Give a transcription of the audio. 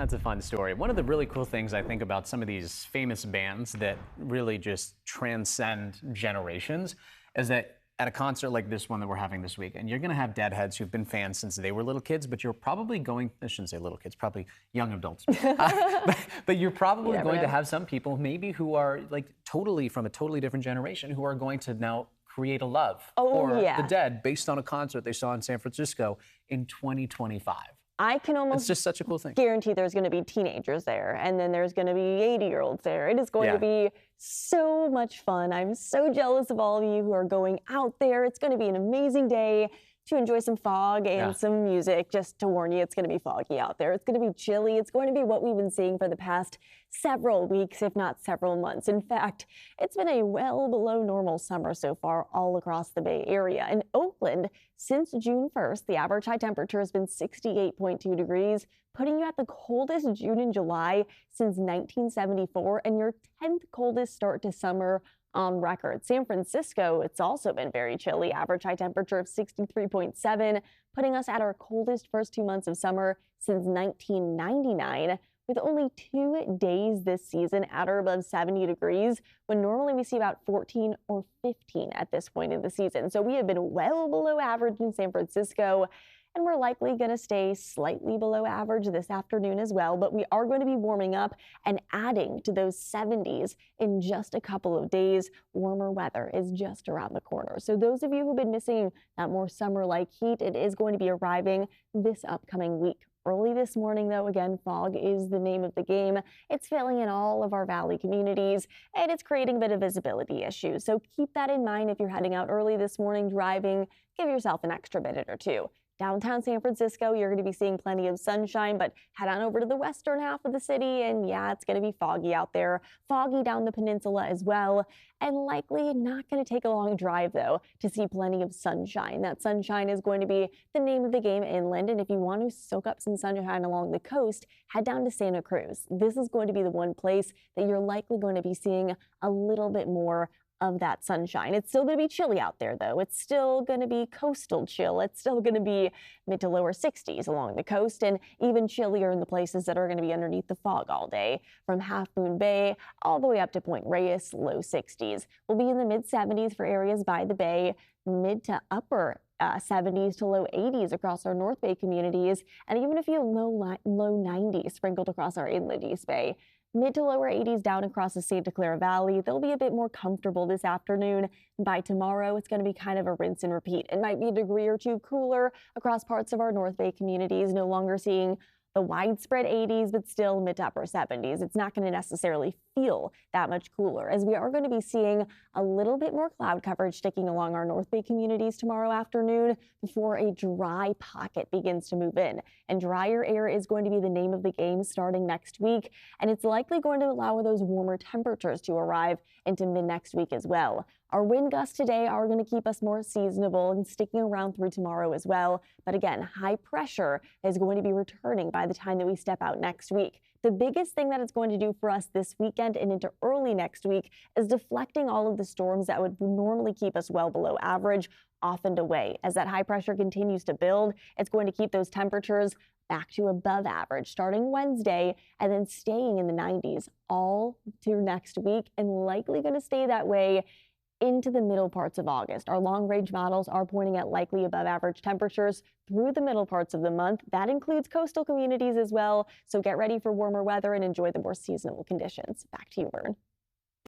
That's a fun story. One of the really cool things I think about some of these famous bands that really just transcend generations is that at a concert like this one that we're having this weekend, you're going to have deadheads who've been fans since they were little kids, but you're probably going, I shouldn't say little kids, probably young adults. But you're probably going to have some people maybe who are like totally from a totally different generation who are going to now create a love for the Dead based on a concert they saw in San Francisco in 2025. I can almost it's just such a cool thing. Guarantee there's going to be teenagers there, and then there's going to be 80-year-olds there. It is going to be so much fun. I'm so jealous of all of you who are going out there. It's going to be an amazing day to enjoy some fog and some music. Just to warn you, it's going to be foggy out there. It's going to be chilly. It's going to be what we've been seeing for the past several weeks, if not several months. In fact, it's been a well below normal summer so far all across the Bay Area. In Oakland, since June 1st, the average high temperature has been 68.2 degrees, putting you at the coldest June and July since 1974 and your 10th coldest start to summer on record. San Francisco, it's also been very chilly. Average high temperature of 63.7, putting us at our coldest first 2 months of summer since 1999, with only 2 days this season at or above 70 degrees, when normally we see about 14 or 15 at this point in the season. So we have been well below average in San Francisco, and we're likely going to stay slightly below average this afternoon as well, but we are going to be warming up and adding to those 70s in just a couple of days. Warmer weather is just around the corner. So those of you who've been missing that more summer-like heat, it is going to be arriving this upcoming week. Early this morning, though, again, fog is the name of the game. It's filling in all of our valley communities, and it's creating a bit of visibility issues. So keep that in mind if you're heading out early this morning driving. Give yourself an extra minute or two. Downtown San Francisco, you're going to be seeing plenty of sunshine, but head on over to the western half of the city, and yeah, it's going to be foggy out there. Foggy down the peninsula as well, and likely not going to take a long drive, though, to see plenty of sunshine. That sunshine is going to be the name of the game inland, and if you want to soak up some sunshine along the coast, head down to Santa Cruz. This is going to be the one place that you're likely going to be seeing a little bit more of that sunshine. It's still going to be chilly out there, though. It's still going to be coastal chill. It's still going to be mid to lower 60s along the coast, and even chillier in the places that are going to be underneath the fog all day. From Half Moon Bay all the way up to Point Reyes, low 60s. We'll be in the mid 70s for areas by the bay, mid to upper 70s to low 80s across our North Bay communities, and even a few low 90s sprinkled across our Inland East Bay. Mid to lower 80s down across the Santa Clara Valley. They'll be a bit more comfortable this afternoon. By tomorrow, it's going to be kind of a rinse and repeat. It might be a degree or two cooler across parts of our North Bay communities, no longer seeing the widespread 80s, but still mid to upper 70s. It's not going to necessarily feel that much cooler, as we are going to be seeing a little bit more cloud coverage sticking along our North Bay communities tomorrow afternoon before a dry pocket begins to move in. And drier air is going to be the name of the game starting next week, and it's likely going to allow those warmer temperatures to arrive into mid next week as well. Our wind gusts today are going to keep us more seasonable and sticking around through tomorrow as well. But again, high pressure is going to be returning by the time that we step out next week. The biggest thing that it's going to do for us this weekend and into early next week is deflecting all of the storms that would normally keep us well below average off and away. As that high pressure continues to build, it's going to keep those temperatures back to above average starting Wednesday and then staying in the 90s all through next week, and likely going to stay that way into the middle parts of August. Our long-range models are pointing at likely above average temperatures through the middle parts of the month. That includes coastal communities as well. So get ready for warmer weather and enjoy the more seasonal conditions. Back to you, Vern.